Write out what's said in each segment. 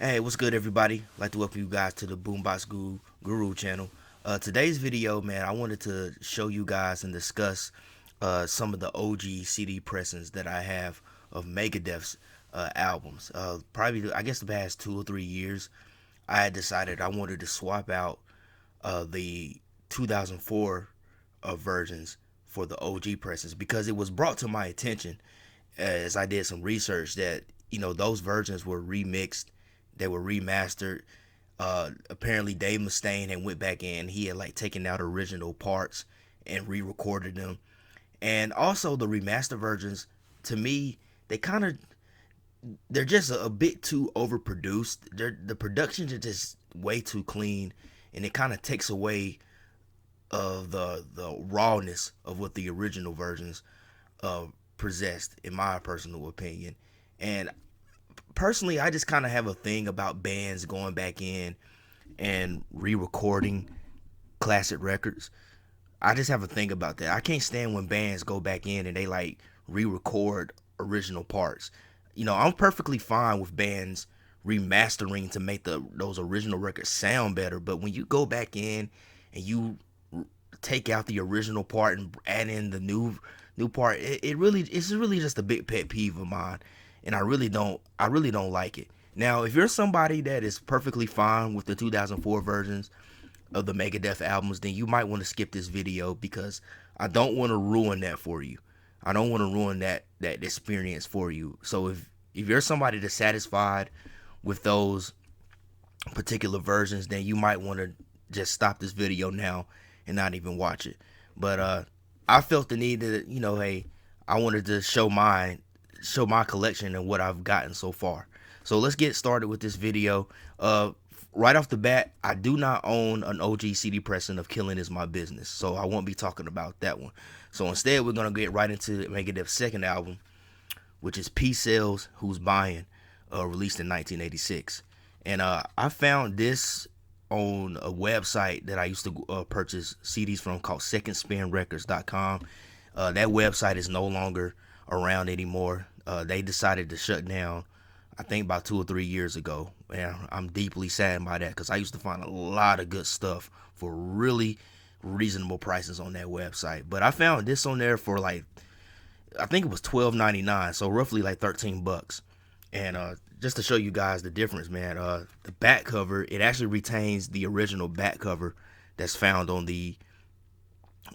Hey, what's good, everybody? I'd like to welcome you guys to the Guru channel. Today's video, man, I wanted to show you guys and discuss some of the OG CD pressings that I have of Megadeth's albums. Probably, I guess, the past 2 or 3 years, I had decided I wanted to swap out the 2004 versions for the OG pressings because it was brought to my attention as I did some research that those versions were remixed, they were remastered. Apparently Dave Mustaine had went back in. He had like taken out original parts and re-recorded them. And also the remaster versions, to me, they're just a bit too overproduced. The productions are just way too clean, and it kind of takes away of the rawness of what the original versions possessed, in my personal opinion. And personally, I just kind of have a thing about bands going back in and re-recording classic records. I just have a thing about that. I can't stand when bands go back in and they like re-record original parts. I'm perfectly fine with bands remastering to make those original records sound better, but when you go back in and you take out the original part and add in the new part, it's really just a big pet peeve of mine, and I really don't like it. Now, if you're somebody that is perfectly fine with the 2004 versions of the Megadeth albums, then you might want to skip this video because I don't want to ruin that for you. I don't want to ruin that experience for you. So if you're somebody that's satisfied with those particular versions, then you might want to just stop this video now and not even watch it. But I felt the need that hey, I wanted to show my collection and what I've gotten so far. So let's get started with this video. Right off the bat, I do not own an OG CD pressing of Killing Is My Business, so I won't be talking about that one. So instead, we're gonna get right into Megadeth's second album, which is Peace Sells, Who's Buying, released in 1986. And I found this on a website that I used to purchase CDs from called secondspinrecords.com. That website is no longer around anymore. They decided to shut down, I think, about 2 or 3 years ago. And I'm deeply saddened by that because I used to find a lot of good stuff for really reasonable prices on that website. But I found this on there for like, I think it was $12.99, so roughly like $13. And just to show you guys the difference, man, the back cover, it actually retains the original back cover that's found on the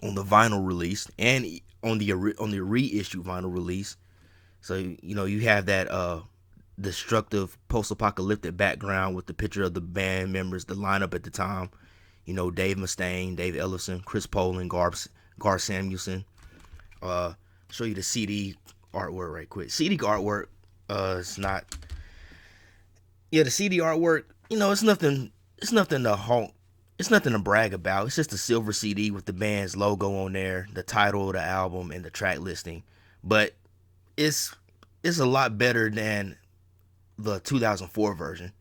vinyl release and on the reissue vinyl release. So you have that destructive post-apocalyptic background with the picture of the band members, the lineup at the time. Dave Mustaine, Dave Ellefson, Chris Poland, Gar Samuelson. Show you the CD artwork right quick. CD artwork, it's not. Yeah, the CD artwork, it's nothing. It's nothing to honk. It's nothing to brag about. It's just a silver CD with the band's logo on there, the title of the album, and the track listing. But it's a lot better than the 2004 version.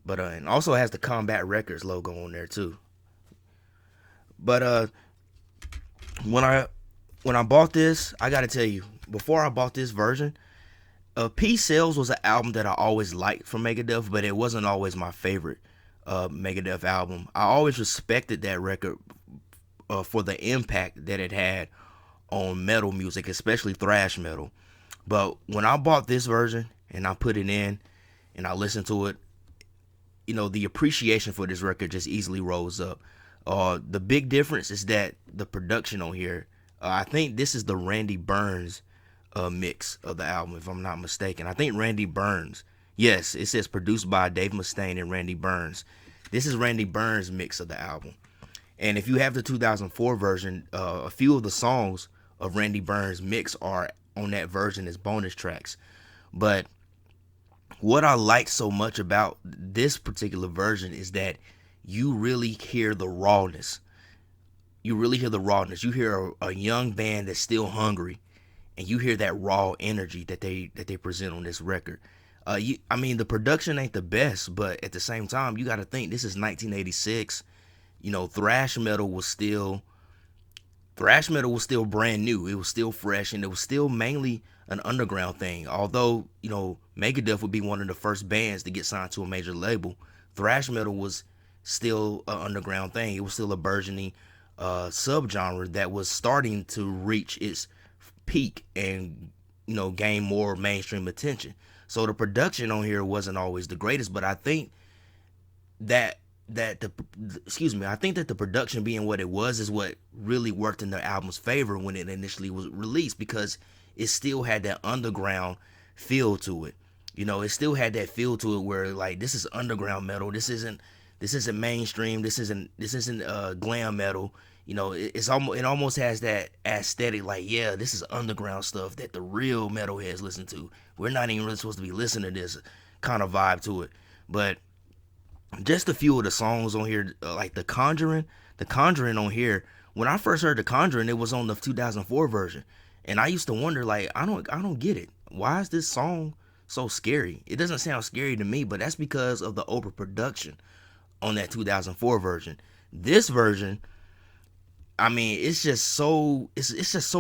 But and also has the Combat Records logo on there too. But when I bought this, I gotta tell you, before I bought this version, Peace Sells was an album that I always liked from Megadeth, but it wasn't always my favorite Megadeth album. I always respected that record for the impact that it had on metal music, especially thrash metal. But when I bought this version and I put it in and I listened to it, the appreciation for this record just easily rose up. The big difference is that the production on here, I think this is the Randy Burns mix of the album, if I'm not mistaken. I think Randy Burns. Yes, it says produced by Dave Mustaine and Randy Burns. This is Randy Burns' mix of the album. And if you have the 2004 version, a few of the songs of Randy Burns' mix are on that version as bonus tracks. But what I like so much about this particular version is that you really hear the rawness. You really hear the rawness. You hear a young band that's still hungry, and you hear that raw energy that they present on this record. I mean, the production ain't the best, but at the same time, you got to think this is 1986. Thrash metal was still brand new. It was still fresh, and it was still mainly an underground thing. Although, you know, Megadeth would be one of the first bands to get signed to a major label, thrash metal was still an underground thing. It was still a burgeoning subgenre that was starting to reach its peak and, you know, gain more mainstream attention. So the production on here wasn't always the greatest, but I think that I think that the production being what it was is what really worked in the album's favor when it initially was released, because it still had that underground feel to it. You know, it still had that feel to it where, like, this is underground metal. This isn't mainstream. This isn't glam metal. You know, it almost has that aesthetic, like, yeah, this is underground stuff that the real metalheads listen to. We're not even really supposed to be listening to this kind of vibe to it. But just a few of the songs on here, like The Conjuring on here, when I first heard The Conjuring, it was on the 2004 version. And I used to wonder, like, I don't get it. Why is this song so scary? It doesn't sound scary to me, but that's because of the overproduction on that 2004 version. This version, I mean, it's just so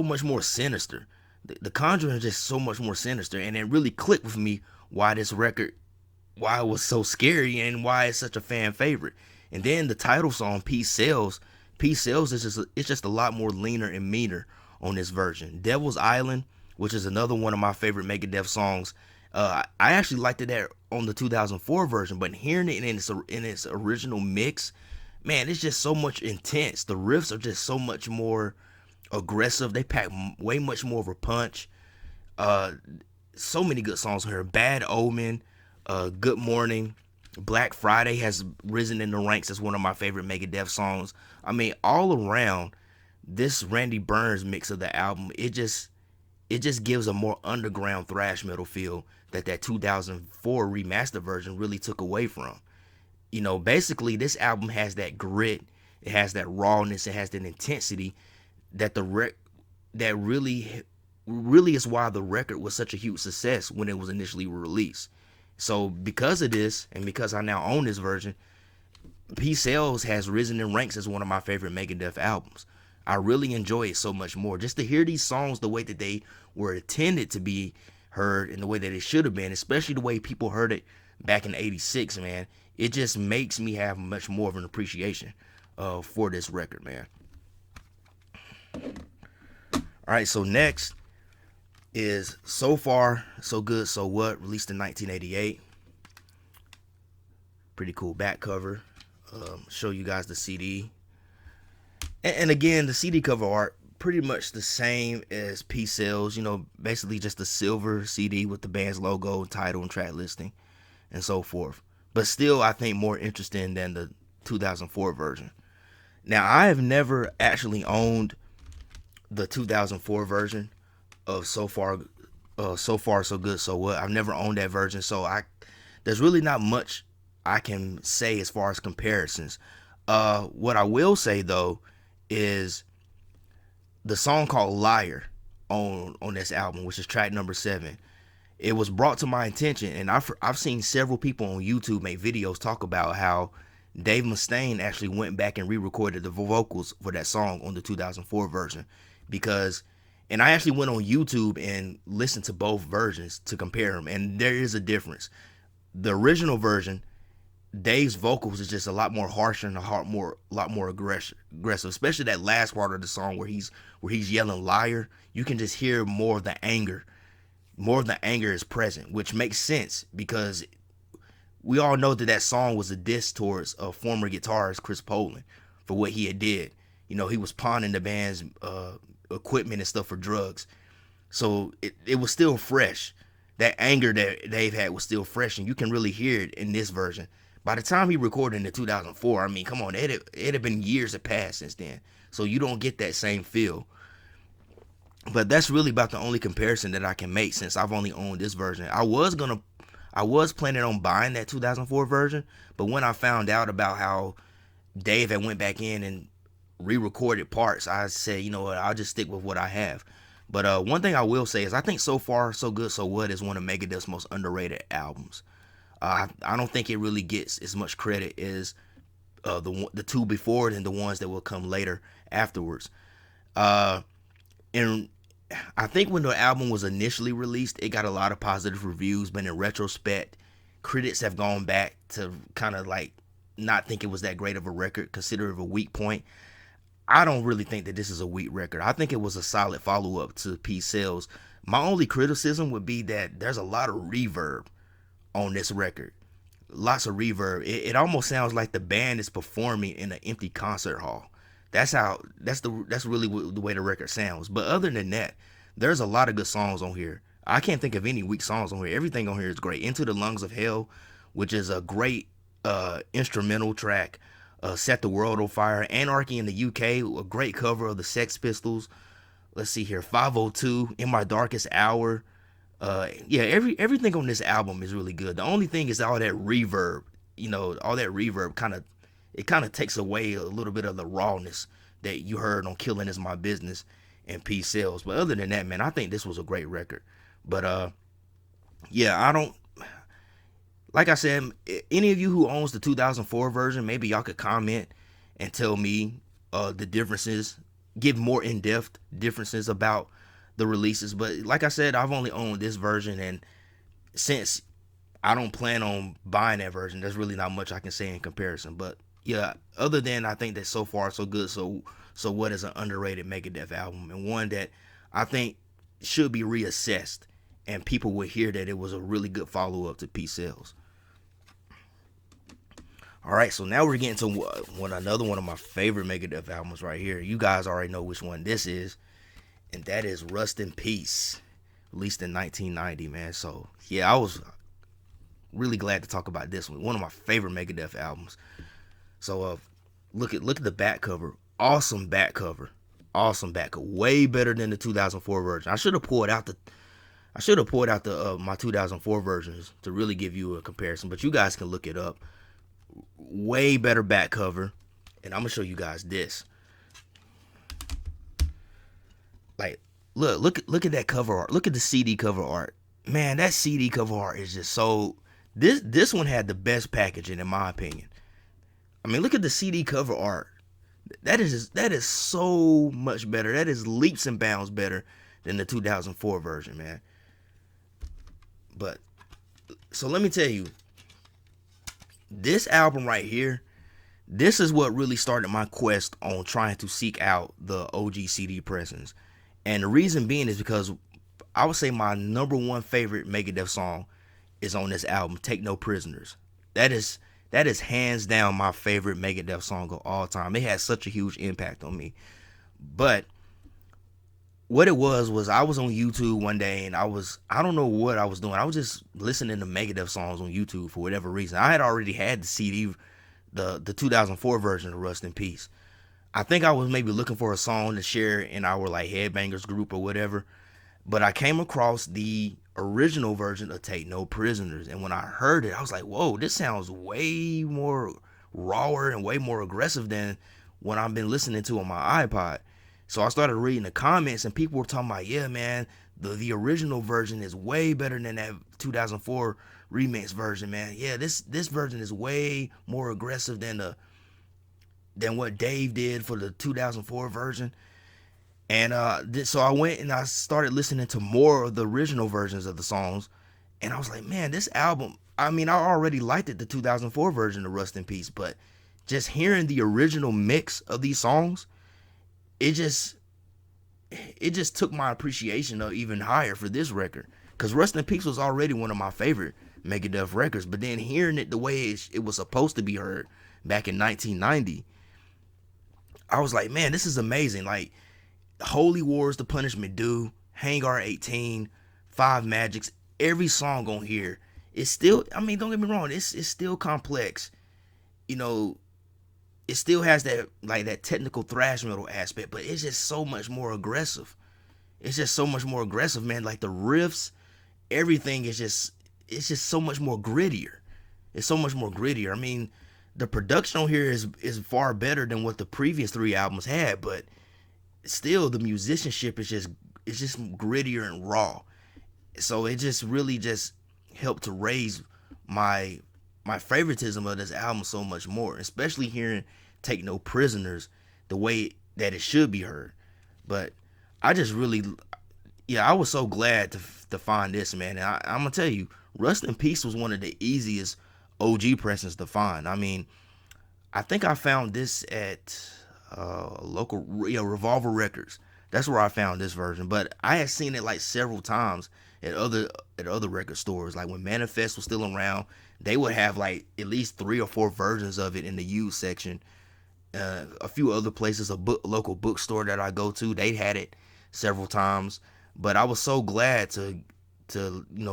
much more sinister. The Conjuring is just so much more sinister, and it really clicked with me why this record, why it was so scary and why it's such a fan favorite. And then the title song, Peace Sells is just a lot more leaner and meaner on this version. Devil's Island, which is another one of my favorite Megadeth songs, I actually liked it there on the 2004 version, but hearing it in its original mix, man, it's just so much intense. The riffs are just so much more aggressive. They pack way much more of a punch. So many good songs here. Bad Omen, Good Morning, Black Friday has risen in the ranks as one of my favorite Megadeth songs. I mean, all around, this Randy Burns mix of the album, it just gives a more underground thrash metal feel that 2004 remastered version really took away from. You know, basically, this album has that grit, it has that rawness, it has that intensity that that really is why the record was such a huge success when it was initially released. So because of this, and because I now own this version, Peace Sells has risen in ranks as one of my favorite Megadeth albums. I really enjoy it so much more. Just to hear these songs the way that they were intended to be heard and the way that it should have been, especially the way people heard it back in '86, man, it just makes me have much more of an appreciation for this record, man. All right, so next is So Far, So Good, So What, released in 1988. Pretty cool back cover. Show you guys the CD. And again, the CD cover art, pretty much the same as Peace Sells, you know, basically just a silver CD with the band's logo, title, and track listing, and so forth. But still, I think more interesting than the 2004 version. Now, I have never actually owned the 2004 version of So Far, So Good, So What. I've never owned that version, so there's really not much I can say as far as comparisons. What I will say, though, is the song called Liar on this album, which is track number 7. It was brought to my attention, and I've seen several people on YouTube make videos talk about how Dave Mustaine actually went back and re-recorded the vocals for that song on the 2004 version, and I actually went on YouTube and listened to both versions to compare them, and there is a difference. The original version, Dave's vocals is just a lot more harsher and a lot more aggressive, especially that last part of the song where he's yelling liar. You can just hear more of the anger. More of the anger is present, which makes sense because we all know that song was a diss towards a former guitarist, Chris Poland, for what he had did. You know, he was pawning the band's equipment and stuff for drugs. So it was still fresh. That anger that Dave had was still fresh, and you can really hear it in this version. By the time he recorded in the 2004, I mean, come on, it had been years have passed since then. So you don't get that same feel. But that's really about the only comparison that I can make since I've only owned this version. I was planning on buying that 2004 version, but when I found out about how Dave had went back in and re-recorded parts, I said, you know what, I'll just stick with what I have. But one thing I will say is I think So Far, So Good, So What is one of Megadeth's most underrated albums. I don't think it really gets as much credit as the two before it and the ones that will come later afterwards. And I think when the album was initially released, it got a lot of positive reviews, but in retrospect, critics have gone back to kind of like not think it was that great of a record, consider it a weak point. I don't really think that this is a weak record. I think it was a solid follow-up to Peace Sells. My only criticism would be that there's a lot of reverb on this record. Lots of reverb. It almost sounds like the band is performing in an empty concert hall. That's really the way the record sounds. But other than that, there's a lot of good songs on here. I can't think of any weak songs on here. Everything on here is great. Into the Lungs of Hell, which is a great instrumental track. Set the World on Fire. Anarchy in the UK, a great cover of the Sex Pistols. Let's see here. 502, In My Darkest Hour. Yeah, everything on this album is really good. The only thing is all that reverb. All that reverb kind of takes away a little bit of the rawness that you heard on Killing Is My Business and Peace Sells. But other than that, man, I think this was a great record. But yeah, I don't. Like I said, any of you who owns the 2004 version, maybe y'all could comment and tell me the differences, give more in-depth differences about the releases. But like I said, I've only owned this version, and since I don't plan on buying that version, there's really not much I can say in comparison. But yeah, other than I think that so far so good. So what is an underrated Megadeth album, and one that I think should be reassessed, and people will hear that it was a really good follow-up to Peace Sells. All right, so now we're getting to another one of my favorite Megadeth albums right here. You guys already know which one this is, and that is Rust in Peace, released in 1990, man. So yeah, I was really glad to talk about this one of my favorite Megadeth albums. So look at the back cover. Awesome back cover. Way better than the 2004 version. I should have pulled out my 2004 versions to really give you a comparison, but you guys can look it up. Way better back cover, and I'm gonna show you guys this. Like, look at that cover art. Look at the CD cover art. Man, that CD cover art is just so. This one had the best packaging in my opinion. I mean, look at the CD cover art. That is so much better. That is leaps and bounds better than the 2004 version, man. But so let me tell you, this album right here, this is what really started my quest on trying to seek out the OG CD pressings. And the reason being is because I would say my number one favorite Megadeth song is on this album, Take No Prisoners. That is hands down my favorite Megadeth song of all time. It had such a huge impact on me. But what it was I was on YouTube one day, and I don't know what I was doing. I was just listening to Megadeth songs on YouTube for whatever reason. I had already had the CD, the 2004 version of Rust in Peace. I think I was maybe looking for a song to share in our like Headbangers group or whatever. But I came across the original version of Take No Prisoners, and when I heard it, I was like, whoa, this sounds way more rawer and way more aggressive than what I've been listening to on my iPod. So I started reading the comments, and people were talking about, yeah, man, the original version is way better than that 2004 remix version, man. Yeah, this version is way more aggressive than what Dave did for the 2004 version. And so I went and I started listening to more of the original versions of the songs, and I was like, man, this album, I mean, I already liked it, the 2004 version of Rust in Peace, but just hearing the original mix of these songs, it just took my appreciation up even higher for this record. Because Rust in Peace was already one of my favorite Megadeth records, but then hearing it the way it was supposed to be heard back in 1990, I was like, man, this is amazing. Like, Holy Wars, The Punishment Due, Hangar 18, Five Magics, every song on here is still, I mean, don't get me wrong, it's still complex. You know, it still has that technical thrash metal aspect, but it's just so much more aggressive. It's just so much more aggressive, man. Like the riffs, everything is just so much more grittier. It's so much more grittier. I mean, the production on here is far better than what the previous three albums had, but still the musicianship is just grittier and raw. So it just really just helped to raise my favoritism of this album so much more, especially hearing Take No Prisoners the way that it should be heard. But I just really, yeah, I was so glad to find this, man. And I'm gonna tell you, Rust in Peace was one of the easiest OG pressings to find. I mean, I think I found this at local, Revolver Records. That's where I found this version. But I had seen it like several times at other record stores. Like when Manifest was still around, they would have like at least 3 or 4 versions of it in the used section. A few other places, local bookstore that I go to, they had it several times. But I was so glad to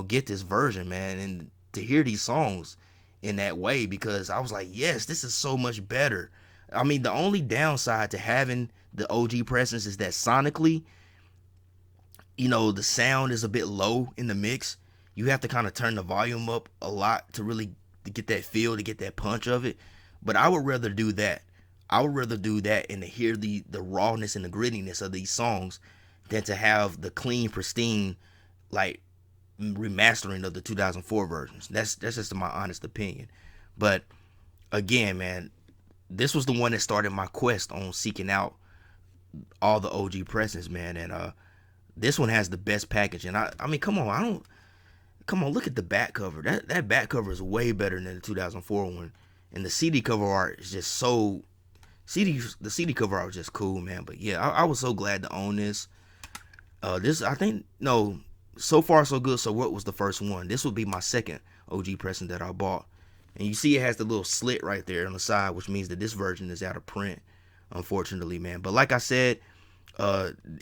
get this version, man, and to hear these songs in that way, because I was like, yes, this is so much better. I mean, the only downside to having the OG presence is that sonically, the sound is a bit low in the mix. You have to kind of turn the volume up a lot to get that feel, to get that punch of it. But I would rather do that. I would rather do that and to hear the rawness and the grittiness of these songs than to have the clean, pristine, like, remastering of the 2004 versions. That's just my honest opinion. But again, man, this was the one that started my quest on seeking out all the OG presses, man. And this one has the best packaging. I mean, come on, look at the back cover. That back cover is way better than the 2004 one. And the CD cover art is just so the CD cover art was just cool, man. But yeah, I was so glad to own this. I think, no, so far so good. So what was the first one? This would be my second OG pressing that I bought. And you see it has the little slit right there on the side, which means that this version is out of print, unfortunately, man. But like I said,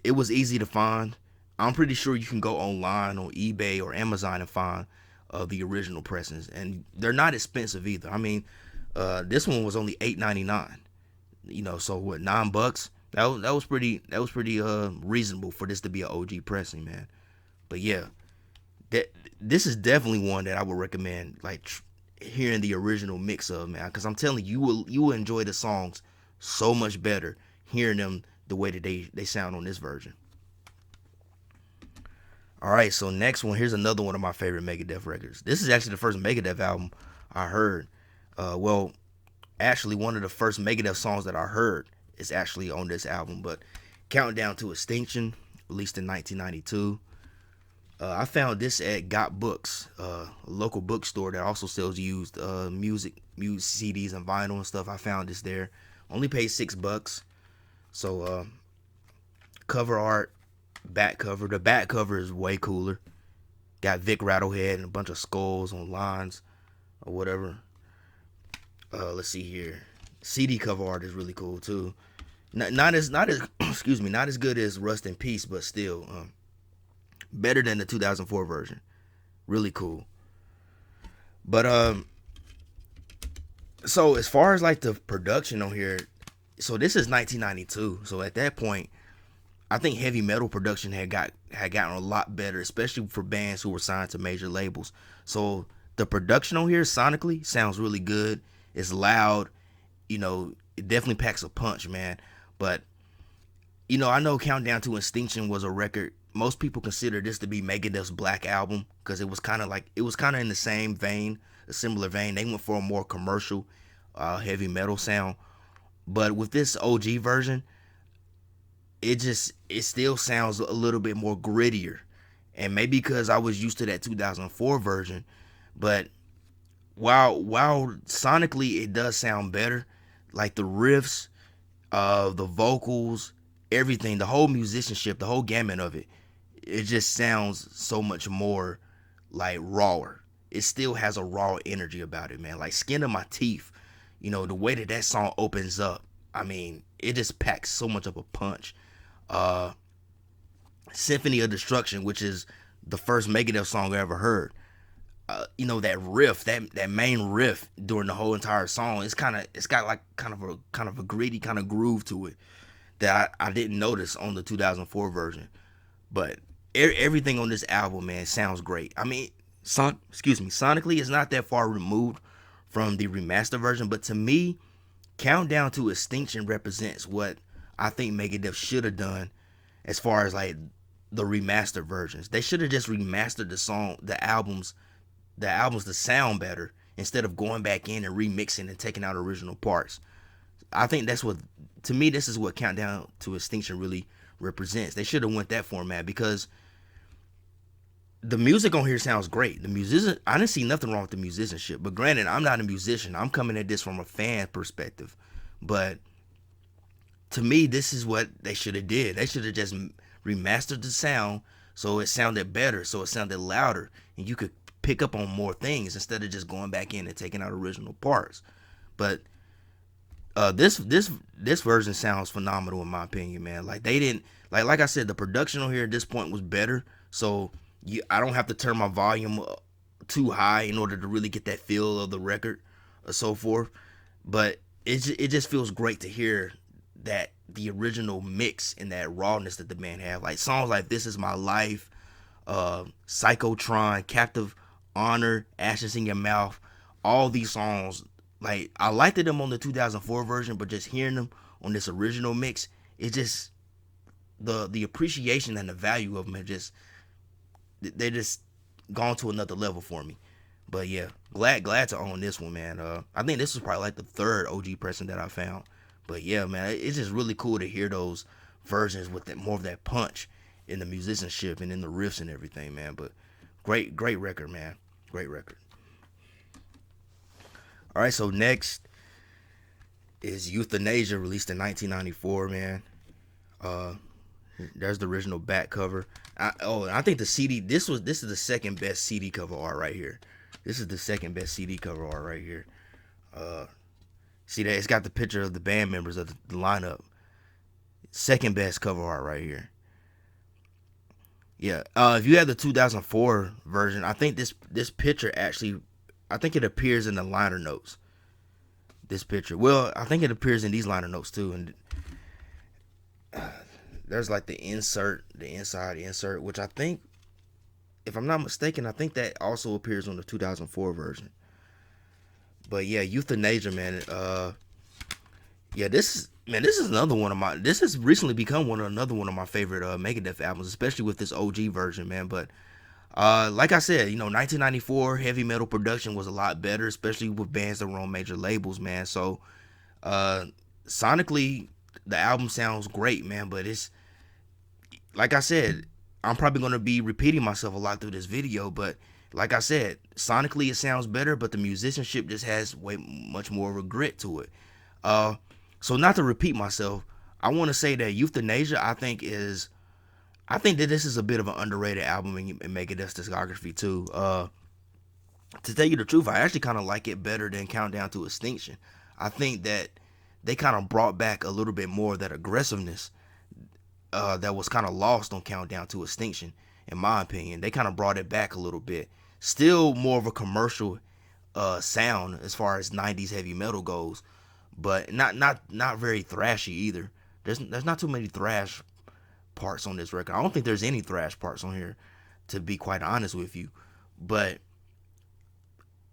it was easy to find. I'm pretty sure you can go online on eBay or Amazon and find the original pressings, and they're not expensive either. I mean, this one was only $8.99. So what, $9? That was pretty reasonable for this to be an OG pressing, man. But yeah, this is definitely one that I would recommend, like, hearing the original mix of, man, because I'm telling you, you will enjoy the songs so much better hearing them the way that they sound on this version. All right, so next one, here's another one of my favorite Megadeth records. This is actually the first Megadeth album I heard. Actually, one of the first Megadeth songs that I heard is actually on this album. But Countdown to Extinction, released in 1992. I found this at Got Books, a local bookstore that also sells used music CDs and vinyl and stuff. I found this there. Only paid $6. So cover art, back cover. The back cover is way cooler. Got Vic Rattlehead and a bunch of skulls on lines or whatever. Let's see here. CD cover art is really cool too. Not as excuse me, not as good as Rust in Peace, but still better than the 2004 version. Really cool. But so as far as like the production on here, so this is 1992. So at that point, I think heavy metal production had gotten a lot better, especially for bands who were signed to major labels. So the production on here sonically sounds really good. It's loud, it definitely packs a punch, man. But I know Countdown to Extinction was a record. Most people consider this to be Megadeth's Black Album because it was kind of in the same vein, a similar vein. They went for a more commercial, heavy metal sound. But with this OG version, it still sounds a little bit more grittier. And maybe because I was used to that 2004 version, but while sonically it does sound better, like the riffs, the vocals, everything, the whole musicianship, the whole gamut of it, it just sounds so much more like rawer. It still has a raw energy about it, man. Like Skin of My Teeth, the way that song opens up, I mean, it just packs so much of a punch. Symphony of Destruction, which is the first Megadeth song I ever heard. That riff, that main riff during the whole entire song, it's got like kind of a gritty kind of groove to it that I didn't notice on the 2004 version. But everything on this album, man, sounds great. I mean, sonically, it's not that far removed from the remaster version, but to me, Countdown to Extinction represents what I think Megadeth should have done as far as like the remastered versions. They should have just remastered the albums to sound better instead of going back in and remixing and taking out original parts. I think this is what Countdown to Extinction really represents. They should have went that format because the music on here sounds great. The musician, I didn't see nothing wrong with the musicianship. But granted, I'm not a musician. I'm coming at this from a fan perspective. But to me, this is what they should have did. They should have just remastered the sound so it sounded better, so it sounded louder, and you could pick up on more things instead of just going back in and taking out original parts. But this version sounds phenomenal in my opinion, man. Like they didn't like I said, the production on here at this point was better, so I don't have to turn my volume too high in order to really get that feel of the record or so forth. But it just feels great to hear that the original mix and that rawness that the band have. Like songs like This Is My Life, Psychotron, Captive Honor, Ashes in Your Mouth, all these songs, like I liked them on the 2004 version, but just hearing them on this original mix, it just the appreciation and the value of them have just, they just gone to another level for me. But yeah, glad to own this one, man. I think this was probably like the third OG pressing that I found. But yeah, man, it's just really cool to hear those versions with that more of that punch in the musicianship and in the riffs and everything, man. But great record, man. Great record. All right, so next is Euthanasia, released in 1994, man. There's the original back cover. I think the CD, this is the second best CD cover art right here. This is the second best CD cover art right here. See that it's got the picture of the band members of the lineup. Second best cover art right here. Yeah. If you have the 2004 version, I think this picture actually, I think it appears in the liner notes. This picture. Well, I think it appears in these liner notes too. And there's like the insert, the inside insert, which I think, if I'm not mistaken, I think that also appears on the 2004 version. But yeah, Euthanasia, man. Yeah, this is another one of my. This has recently become another one of my favorite Megadeth albums, especially with this OG version, man. But like I said, 1994 heavy metal production was a lot better, especially with bands that were on major labels, man. So sonically, the album sounds great, man. But it's like I said, I'm probably gonna be repeating myself a lot through this video, but like I said, sonically it sounds better, but the musicianship just has way much more regret to it. So not to repeat myself, I want to say that Euthanasia, I think that this is a bit of an underrated album in Megadeth's discography too. To tell you the truth, I actually kind of like it better than Countdown to Extinction. I think that they kind of brought back a little bit more of that aggressiveness that was kind of lost on Countdown to Extinction. In my opinion, they kind of brought it back a little bit. Still more of a commercial sound as far as 90s heavy metal goes, but not very thrashy either. There's not too many thrash parts on this record. I don't think there's any thrash parts on here, to be quite honest with you. But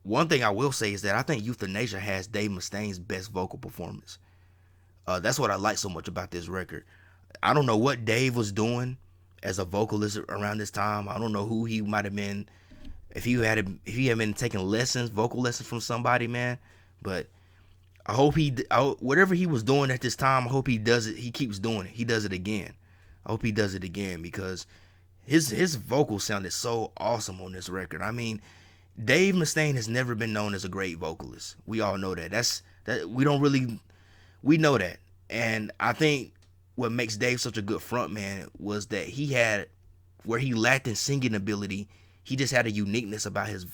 one thing I will say is that I think Euthanasia has Dave Mustaine's best vocal performance. That's what I like so much about this record. I don't know what Dave was doing as a vocalist around this time. I don't know who he might have been, if he had been taking vocal lessons from somebody, man. But I hope whatever he was doing at this time, I hope he does it. He keeps doing it. He does it again. I hope he does it again, because his vocals sounded so awesome on this record. I mean, Dave Mustaine has never been known as a great vocalist. We all know that. We know that. And I think what makes Dave such a good frontman was that where he lacked in singing ability, he just had a uniqueness about his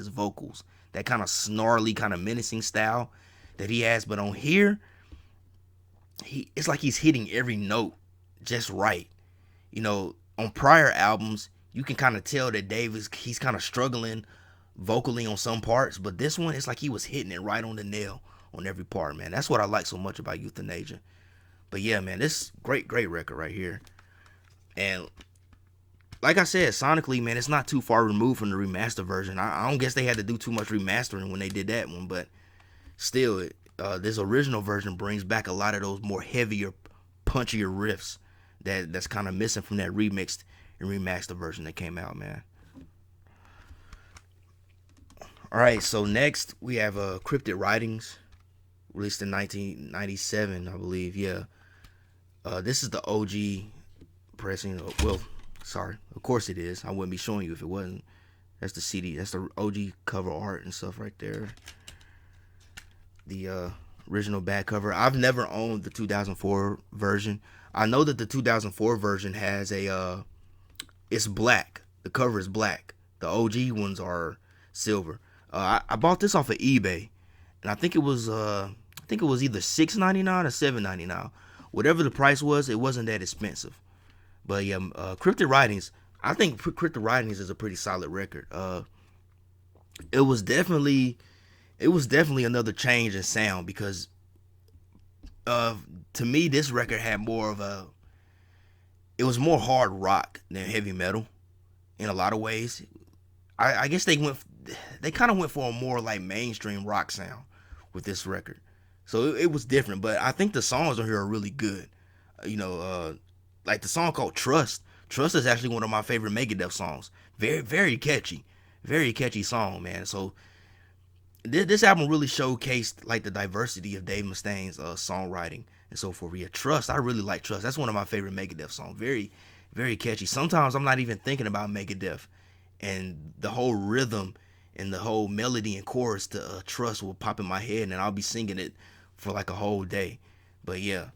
vocals. That kind of snarly, kind of menacing style that he has. But on here, it's like he's hitting every note just right. On prior albums, you can kind of tell that he's kind of struggling vocally on some parts, but this one, it's like he was hitting it right on the nail on every part, man. That's what I like so much about Euthanasia. But yeah, man, this great record right here. And like I said, sonically, man, it's not too far removed from the remaster version. I don't guess they had to do too much remastering when they did that one, but still, this original version brings back a lot of those more heavier, punchier riffs that's kind of missing from that remixed and remastered version that came out, man. All right, so next we have Cryptic Writings, released in 1997, I believe. Yeah, this is the OG pressing. Well, Sorry, of course it is. I wouldn't be showing you if it wasn't. That's the CD. That's the OG cover art and stuff right there. The original back cover. I've never owned the 2004 version. I know that the 2004 version has a it's black. The cover is black. The OG ones are silver. I bought this off of eBay, and I think it was either $6.99 or $7.99. Whatever the price was, it wasn't that expensive. But yeah, Cryptic Writings. I think Cryptic Writings is a pretty solid record. It was definitely another change in sound because to me this record had more of a, it was more hard rock than heavy metal in a lot of ways. I guess they kind of went for a more like mainstream rock sound with this record, so it was different. But I think the songs on here are really good. Like the song called Trust. Trust is actually one of my favorite Megadeth songs. Very, very catchy song, man. So this album really showcased like the diversity of Dave Mustaine's songwriting and so forth. Yeah, Trust. I really like Trust. That's one of my favorite Megadeth songs. Very, very catchy. Sometimes I'm not even thinking about Megadeth, and the whole rhythm and the whole melody and chorus to Trust will pop in my head, and I'll be singing it for like a whole day. But yeah,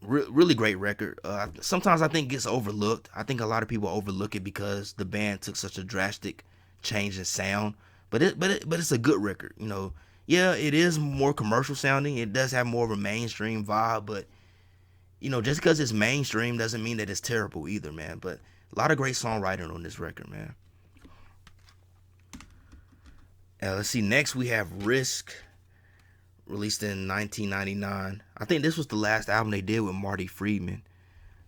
really great record. Sometimes I think it gets overlooked. I think a lot of people overlook it because the band took such a drastic change in sound. But it's a good record. Yeah, it is more commercial sounding. It does have more of a mainstream vibe, but just because it's mainstream doesn't mean that it's terrible either, man. But a lot of great songwriting on this record, man. Let's see. Next we have Risk, released in 1999. I think this was the last album they did with Marty Friedman,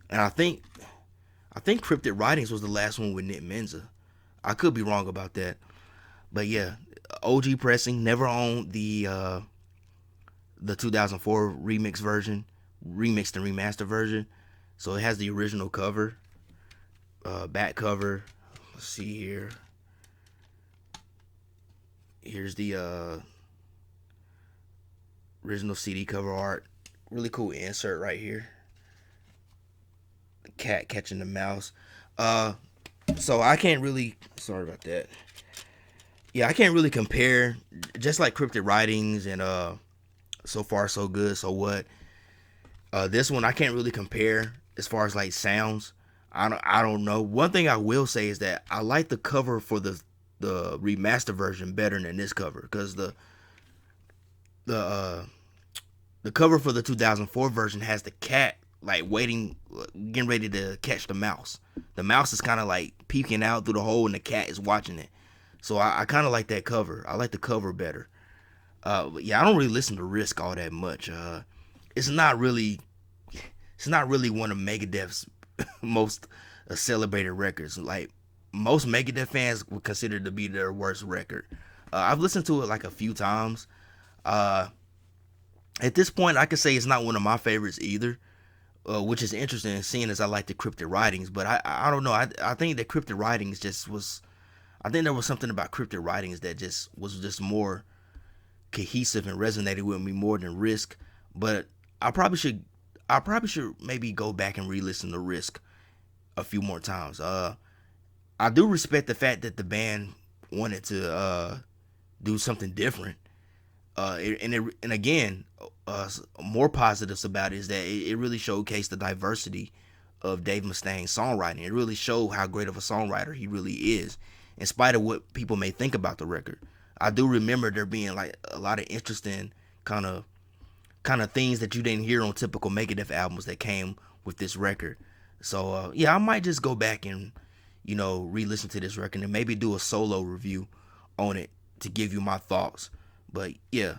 and I think Cryptic Writings was the last one with Nick Menza. I could be wrong about that, but yeah, OG pressing. Never owned the 2004 remixed and remastered version. So it has the original cover, back cover. Let's see here. Here's the original CD cover art. Really cool insert right here. The cat catching the mouse. So I can't really, sorry about that. Yeah, I can't really compare, just like Cryptic Writings and So Far So Good, So What. This one I can't really compare as far as like sounds. I don't know. One thing I will say is that I like the cover for the remaster version better than this cover, because the cover for the 2004 version has the cat like waiting, getting ready to catch the mouse. The mouse is kind of like peeking out through the hole, and the cat is watching it. So I kind of like that cover. I like the cover better. But yeah, I don't really listen to Risk all that much. It's not really one of Megadeth's most celebrated records. Like most Megadeth fans would consider it to be their worst record. I've listened to it like a few times. At this point, I could say it's not one of my favorites either, which is interesting, seeing as I like the Cryptic Writings. But I don't know. I think that Cryptic Writings just was. I think there was something about Cryptic Writings that was just more cohesive and resonated with me more than Risk. But I probably should maybe go back and re-listen to Risk a few more times. I do respect the fact that the band wanted to do something different. And again, more positives about it is that it really showcased the diversity of Dave Mustaine's songwriting. It really showed how great of a songwriter he really is, in spite of what people may think about the record. I do remember there being like a lot of interesting kind of things that you didn't hear on typical Megadeth albums that came with this record. So yeah, I might just go back and re-listen to this record and maybe do a solo review on it to give you my thoughts. But yeah,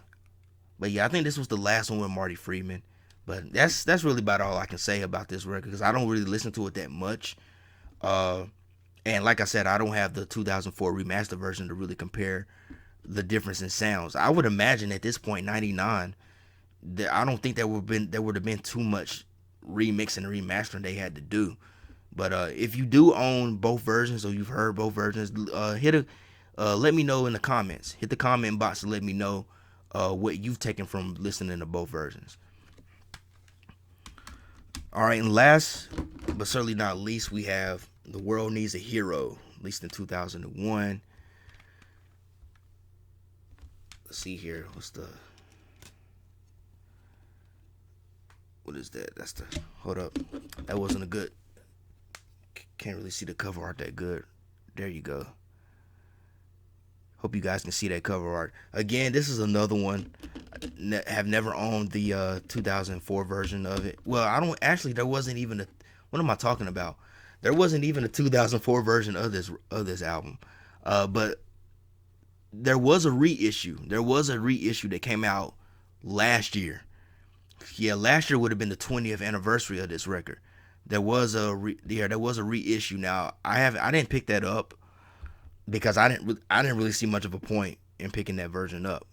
I think this was the last one with Marty Friedman. But that's really about all I can say about this record, because I don't really listen to it that much. And like I said, I don't have the 2004 remastered version to really compare the difference in sounds. I would imagine at this point, 99, I don't think there would have been too much remixing and remastering they had to do. But if you do own both versions, or you've heard both versions, let me know in the comments. Hit the comment box to let me know what you've taken from listening to both versions. All right, and last but certainly not least, we have The World Needs a Hero, released in 2001. Let's see here. What is that? That's the, hold up. That wasn't a good, can't really see the cover art that good. There you go. Hope you guys can see that cover art. Again, this is another one. Have never owned the 2004 version of it. Well, I don't actually. There wasn't even a. What am I talking about? There wasn't even a 2004 version of this album. But there was a reissue. There was a reissue that came out last year. Yeah, last year would have been the 20th anniversary of this record. There was a reissue. Now I didn't pick that up because I didn't really see much of a point in picking that version up.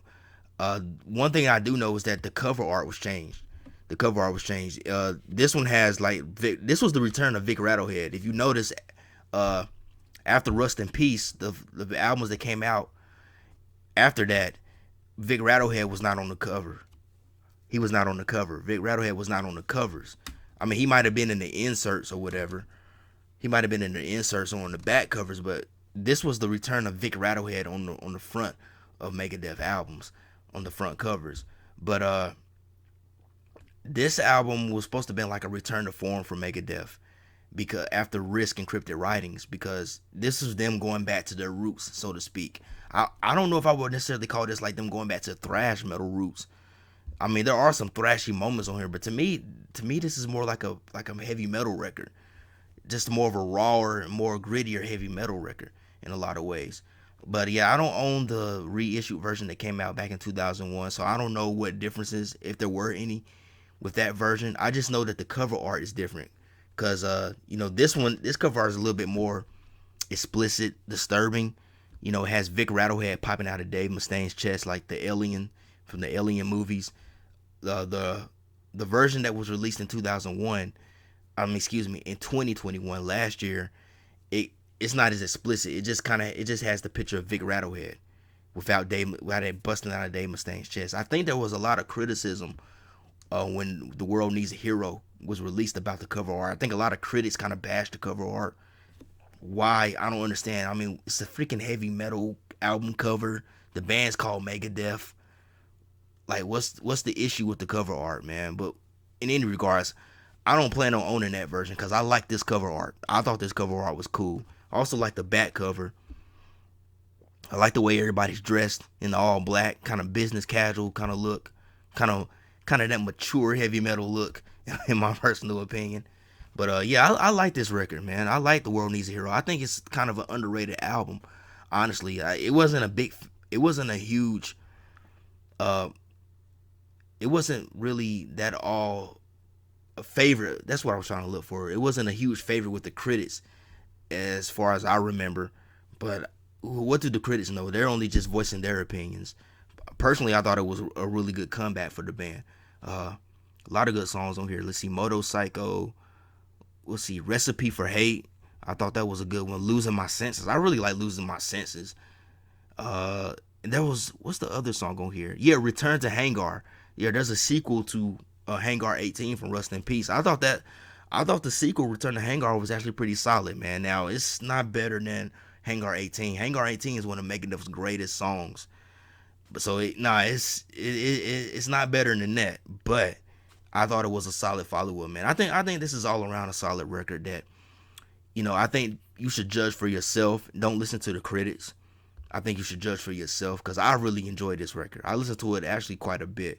One thing I do know is that the cover art was changed. This one has this was the return of Vic Rattlehead. If you notice, after Rust in Peace, the albums that came out after that, Vic Rattlehead was not on the cover. He was not on the cover. Vic Rattlehead was not on the covers. I mean, he might have been in the inserts or whatever. He might have been in the inserts or on the back covers, but this was the return of Vic Rattlehead on the front of Megadeth albums, on the front covers. But this album was supposed to have been like a return to form for Megadeth, because after Risk Encrypted Writings, because this is them going back to their roots, so to speak. I don't know if I would necessarily call this like them going back to thrash metal roots. I mean, there are some thrashy moments on here, but to me, this is more like a heavy metal record, just more of a rawer, more grittier heavy metal record in a lot of ways. But yeah, I don't own the reissued version that came out back in 2001, so I don't know what differences, if there were any, with that version. I just know that the cover art is different, because this cover art is a little bit more explicit, disturbing. It has Vic Rattlehead popping out of Dave Mustaine's chest like the alien from the Alien movies. The version that was released in 2001, in 2021, last year, it's not as explicit. It just has the picture of Vic Rattlehead without it busting out of Dave Mustaine's chest. I think there was a lot of criticism when The World Needs a Hero was released about the cover art. I think a lot of critics kind of bashed the cover art. Why? I don't understand. I mean, it's a freaking heavy metal album cover. The band's called Megadeth. Like, what's the issue with the cover art, man? But in any regards, I don't plan on owning that version because I like this cover art. I thought this cover art was cool. I also like the back cover. I like the way everybody's dressed in the all black, kind of business casual kind of look, kind of that mature heavy metal look, in my personal opinion. But yeah, I like this record, man. I like The World Needs a Hero. I think it's kind of an underrated album, honestly. It wasn't a huge. It wasn't really that all a favorite. That's what I was trying to look for. It wasn't a huge favorite with the critics, as far as I remember. But what do the critics know? They're only just voicing their opinions. Personally, I thought it was a really good comeback for the band. A lot of good songs on here. Let's see, Motorcycle. We'll see, Recipe for Hate. I thought that was a good one. Losing My Senses. I really like Losing My Senses. And there was, what's the other song on here? Yeah, Return to Hangar. Yeah, there's a sequel to Hangar 18 from Rust in Peace. I thought the sequel, Return to Hangar, was actually pretty solid, man. Now, it's not better than Hangar 18. Hangar 18 is one of Megadeth's greatest songs. But so it's not better than that. But I thought it was a solid follow-up, man. I think this is all around a solid record that, I think you should judge for yourself. Don't listen to the critics. I think you should judge for yourself, because I really enjoyed this record. I listened to it actually quite a bit.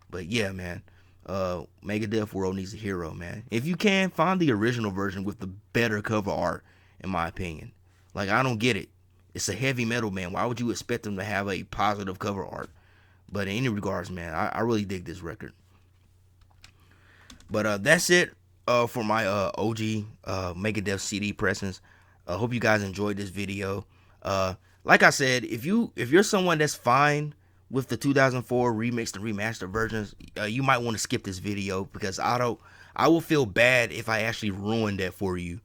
But yeah, man, Megadeth World Needs a Hero, man. If you can, find the original version with the better cover art, in my opinion. Like, I don't get it. It's a heavy metal band. Why would you expect them to have a positive cover art? But in any regards, man, I really dig this record. But that's it for my OG Megadeth CD pressings. Hope you guys enjoyed this video. Like I said, if you're someone that's fine with the 2004 remixed and remastered versions, you might want to skip this video, because I will feel bad if I actually ruined that for you.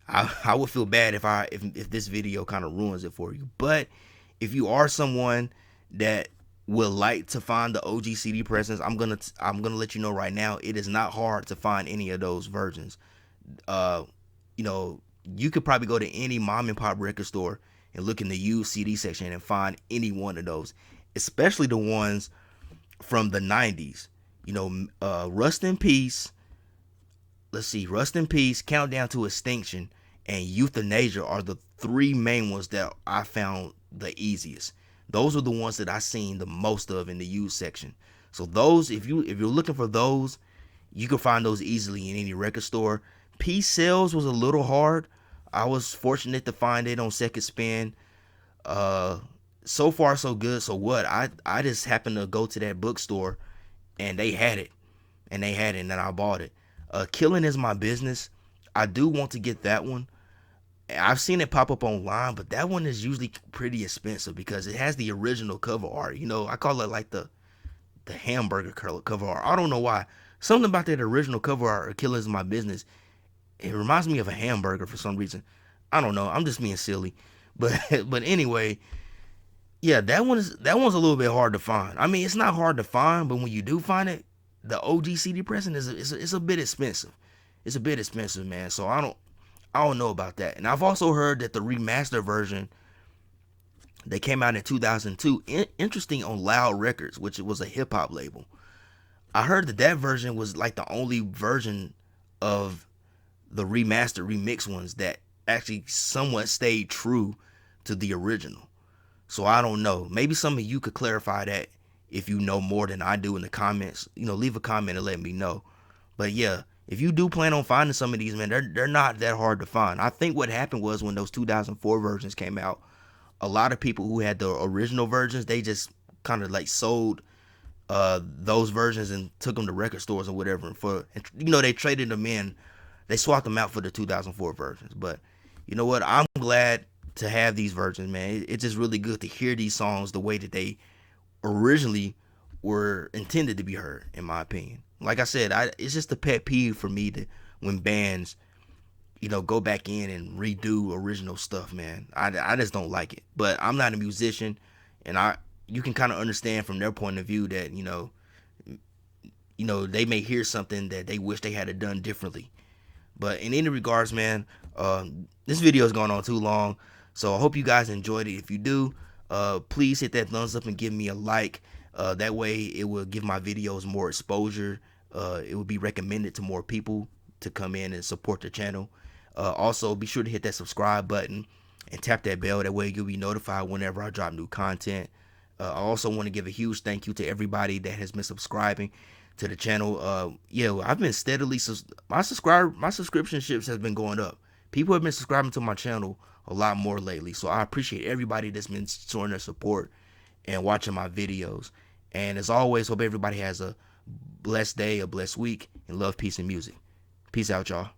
I would feel bad if this video kind of ruins it for you. But if you are someone that would like to find the OG CD presence, I'm gonna let you know right now, it is not hard to find any of those versions. Uh, you know, you could probably go to any mom and pop record store and look in the used CD section and find any one of those, especially the ones from the 90s. You know, Rust in Peace. Let's see, Rust in Peace, Countdown to Extinction, and Euthanasia are the three main ones that I found the easiest. Those are the ones that I seen the most of in the used section. So those, if you're looking for those, you can find those easily in any record store. Peace Sales was a little hard. I was fortunate to find it on Second Spin. So far so good. So what? I just happened to go to that bookstore and they had it. And I bought it. Killing Is My Business. I do want to get that one. I've seen it pop up online, but that one is usually pretty expensive because it has the original cover art. You know, I call it like the hamburger cover art. I don't know why. Something about that original cover art of Killing Is My Business, it reminds me of a hamburger for some reason. I don't know. I'm just being silly. But anyway, yeah, that one's a little bit hard to find. I mean, it's not hard to find, but when you do find it, the OG CD pressing is a bit expensive. It's a bit expensive, man. So I don't know about that. And I've also heard that the remaster version, they came out in 2002. Interesting, on Loud Records, which was a hip hop label. I heard that version was like the only version of the remaster remix ones that actually somewhat stayed true to the original. So I don't know. Maybe some of you could clarify that if you know more than I do in the comments. You know, leave a comment and let me know. But yeah, if you do plan on finding some of these, man, they're not that hard to find. I think what happened was when those 2004 versions came out, a lot of people who had the original versions, they just kind of like sold those versions and took them to record stores or whatever. And you know, they traded them in. They swapped them out for the 2004 versions. But you know what? I'm glad to have these versions, man. It's just really good to hear these songs the way that they originally were intended to be heard, in my opinion. Like I said, it's just a pet peeve for me to when bands, you know, go back in and redo original stuff, man. I just don't like it. But I'm not a musician, and you can kind of understand from their point of view that, you know, they may hear something that they wish they had it done differently. But in any regards, man, this video is going on too long, so I hope you guys enjoyed it. If you do, please hit that thumbs up and give me a like. That way it will give my videos more exposure. It will be recommended to more people to come in and support the channel. Also, be sure to hit that subscribe button and tap that bell. That way you'll be notified whenever I drop new content. I also want to give a huge thank you to everybody that has been subscribing to the channel. Yeah, I've been steadily, my subscription-ships has been going up. People have been subscribing to my channel a lot more lately. So I appreciate everybody that's been showing their support and watching my videos. And as always, hope everybody has a blessed day, a blessed week, and love, peace, and music. Peace out, y'all.